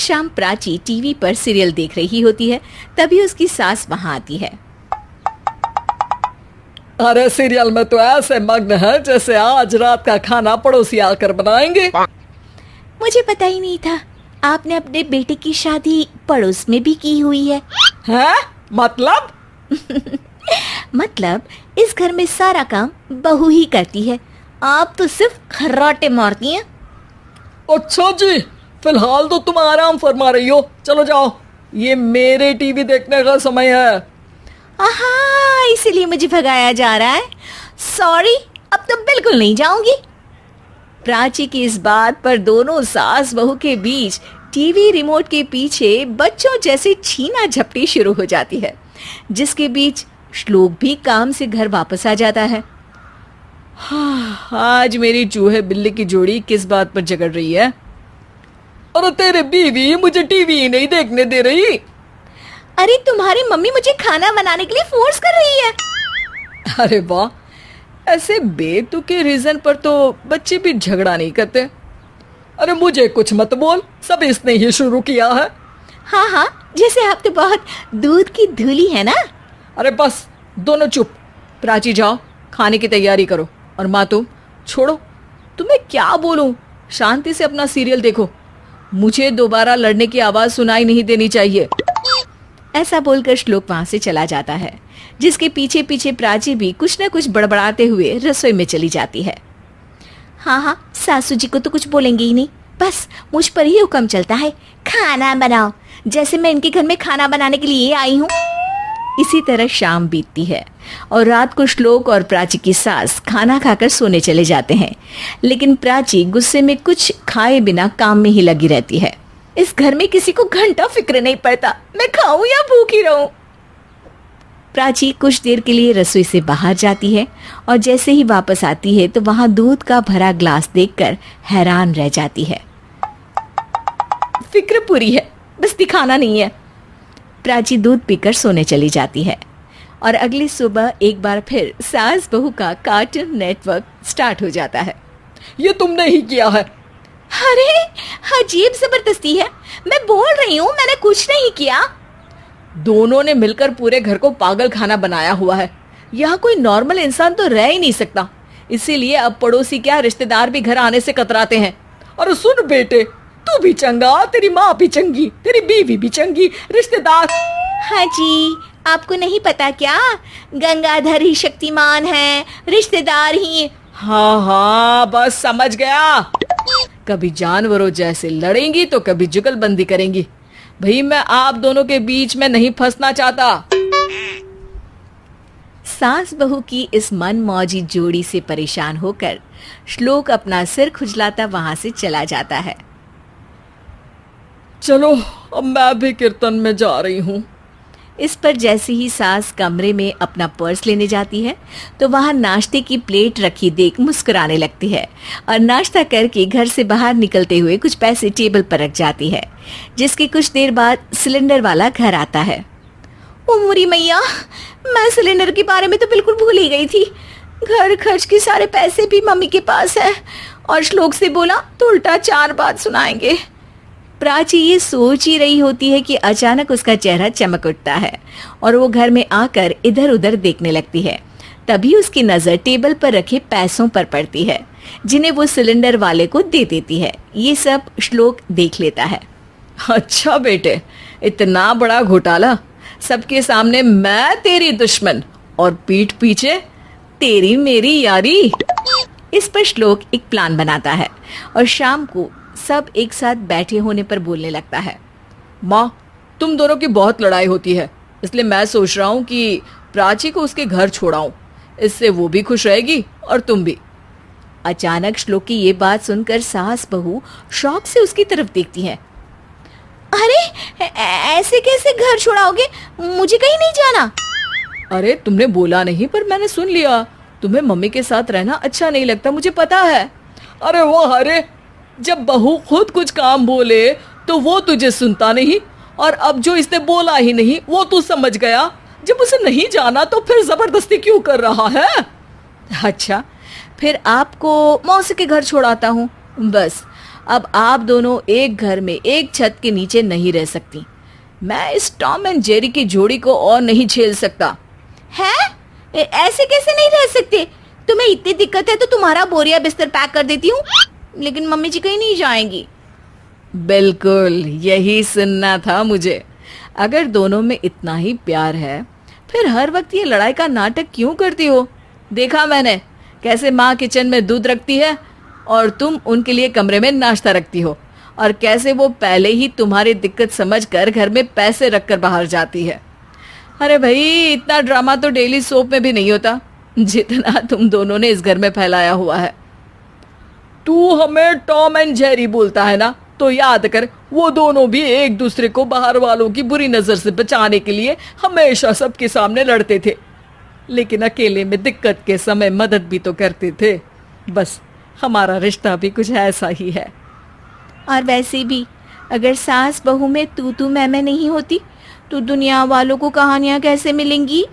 शाम प्राची टीवी पर सीरियल देख रही होती है, तभी उसकी सास वहां आती है। अरे सीरियल में तो ऐसे मग्न है जैसे आज रात का खाना पड़ोसी आकर बनाएंगे। मुझे पता ही नहीं था आपने अपने बेटे की शादी पड़ोस में भी की हुई है। हैं? मतलब? मतलब इस घर में सारा काम बहू ही करती है, आप तो सिर्फ खर्राटे मारती हैं। अच्छा जी, फिलहाल तो तुम आराम फरमा रही हो, चलो जाओ, ये मेरे टीवी देखने का समय है। आहा, इसीलिए मुझे भगाया जा रहा है। सॉरी, अब तो बिल्कुल नहीं जाऊंगी। प्राची की इस बात पर दोनों सास बहू के बीच टीवी रिमोट के पीछे बच्चों जैसे छीना झपटी शुरू हो जाती है, जिसके बीच श्लोक भी काम से घर वापस आ जाता है। आज मेरी चूहे बिल्ली की जोड़ी किस बात पर झगड़ रही है? अरे तेरे बीवी मुझे टीवी ही नहीं देखने दे रही। अरे तुम्हारी मम्मी मुझे खाना बनाने के लिए फोर्स कर रही है। अरे वाह, ऐसे बेतुके रीजन पर तो बच्चे भी झगड़ा नहीं करते। अरे मुझे कुछ मत बोल, सब इसने ही शुरू किया है। हाँ हाँ, जैसे आप तो बहुत दूध की धूली है ना। अरे बस, दोनों चुप। प्राची जाओ, खाने की तैयारी करो। और माँ तुम छोड़ो, तुम्हें क्या बोलूं, शांति से अपना सीरियल देखो, मुझे दोबारा लड़ने की आवाज सुनाई नहीं देनी चाहिए। ऐसा बोलकर श्लोक वहां से चला जाता है, जिसके पीछे पीछे प्राची भी कुछ न कुछ बड़बड़ाते हुए रसोई में चली जाती है। हाँ हाँ, सासू जी को तो कुछ बोलेंगे ही नहीं, बस मुझ पर ही हुक्म चलता है, खाना बनाओ, जैसे मैं इनके घर में खाना बनाने के लिए आई हूँ। इसी तरह शाम बीतती है और रात को श्लोक और प्राची की सास खाना खाकर सोने चले जाते हैं, लेकिन प्राची गुस्से में कुछ खाए बिना काम में ही लगी रहती है। इस घर में किसी को घंटा फिक्र नहीं पड़ता, मैं खाऊं या भूखी रहूं। प्राची कुछ देर के लिए रसोई से बाहर जाती है और जैसे ही वापस आती है तो वहां दूध का भरा ग्लास देखकर हैरान रह जाती है। फिक्र पूरी है, बस दिखाना नहीं है। प्राची दूध पीकर सोने चली जाती है और अगली सुबह एक बार फिर सास बहू का कार्टून नेटवर्क स्टार्ट हो जाता है। ये तुमने ही किया है। अरे अजीब जबरदस्ती है, मैं बोल रही हूँ मैंने कुछ नहीं किया। दोनों ने मिलकर पूरे घर को पागल खाना बनाया हुआ है। यहाँ कोई नॉर्मल इंसान तो रह ही नहीं सकता, इसीलिए अब पड़ोसी क्या रिश्तेदार भी घर आने से कतराते हैं। और सुन बेटे, तू भी चंगा, तेरी माँ भी चंगी, तेरी बीवी भी चंगी, रिश्तेदार। हाँ जी, आपको नहीं पता क्या, गंगाधर ही शक्तिमान है, रिश्तेदार ही। हाँ हाँ, बस समझ गया। कभी जानवरों जैसे लड़ेंगी तो कभी जुगलबंदी करेंगी। भाई मैं आप दोनों के बीच में नहीं फंसना चाहता। सास बहू की इस मनमौजी जोड़ी से परेशान होकर श्लोक अपना सिर खुजलाता वहां से चला जाता है। चलो अब मैं भी कीर्तन में जा रही हूँ। इस पर जैसे ही सास कमरे में अपना पर्स लेने जाती है तो वहां नाश्ते की प्लेट रखी देख मुस्कुराने लगती है और नाश्ता करके घर से बाहर निकलते हुए कुछ पैसे टेबल पर रख जाती है, जिसके कुछ देर बाद सिलेंडर वाला घर आता है। ओ मोरी मैया, मैं सिलेंडर के बारे में तो बिल्कुल भूल ही गई थी। घर खर्च के सारे पैसे भी मम्मी के पास है और श्लोक से बोला तो उल्टा 4 बात सुनाएंगे। प्राची ये सोच ही रही होती है कि अचानक उसका चेहरा चमक उठता है और वो घर में आकर इधर उधर देखने लगती है। तभी उसकी नज़र टेबल पर रखे पैसों पर पड़ती है, जिन्हें वो सिलेंडर वाले को दे देती है। ये सब श्लोक देख लेता है। अच्छा बेटे, इतना बड़ा घोटाला, सबके सामने मैं तेरी दुश्मन और पीठ पीछे तेरी मेरी यारी। इस पर श्लोक एक प्लान बनाता है और शाम को सब एक साथ बैठे होने पर बोलने लगता है। माँ, तुम दोनों की बहुत लड़ाई होती है, इसलिए मैं सोच रहा हूँ कि प्राची को उसके घर छोड़ाऊं, इससे वो भी खुश रहेगी और तुम भी। अचानक श्लोक की ये बात सुनकर सास बहू शौक से उसकी तरफ देखती है। अरे ऐसे कैसे घर छोड़ाओगे, मुझे कहीं नहीं जाना। अरे तुमने बोला नहीं पर मैंने सुन लिया, तुम्हें मम्मी के साथ रहना अच्छा नहीं लगता, मुझे पता है। अरे वो, अरे जब बहू खुद कुछ काम बोले तो वो तुझे सुनता नहीं, और अब जो इसने बोला ही नहीं वो तू समझ गया। जब उसे नहीं जाना तो फिर जबरदस्ती क्यों कर रहा है? अच्छा, फिर आपको मौसी के घर छोड़ाता हूँ, बस अब आप दोनों एक घर में एक छत के नीचे नहीं रह सकती। मैं इस टॉम एंड जेरी की जोड़ी को और नहीं झेल सकता। है? ऐसे कैसे नहीं रह सकते? तुम्हें इतनी दिक्कत है तो तुम्हारा बोरिया बिस्तर पैक कर देती हूँ, लेकिन मम्मी जी कहीं नहीं जाएंगी। बिल्कुल यही सुनना था मुझे। अगर दोनों में इतना ही प्यार है फिर हर वक्त ये लड़ाई का नाटक क्यों करती हो? देखा मैंने कैसे माँ किचन में दूध रखती है और तुम उनके लिए कमरे में नाश्ता रखती हो, और कैसे वो पहले ही तुम्हारी दिक्कत समझकर घर में पैसे रखकर बाहर जाती है। अरे भाई, इतना ड्रामा तो डेली सोप में भी नहीं होता जितना तुम दोनों ने इस घर में फैलाया हुआ है। तू हमें टॉम एंड जेरी बोलता है ना, तो याद कर वो दोनों भी एक दूसरे को बाहर वालों की बुरी नजर से बचाने के लिए हमेशा सबके सामने लड़ते थे, लेकिन अकेले में दिक्कत के समय मदद भी तो करते थे। बस हमारा रिश्ता भी कुछ ऐसा ही है। और वैसे भी अगर सास बहू में तू मैं नहीं होती तो दुनिया वालों को कहानियां कैसे मिलेंगी?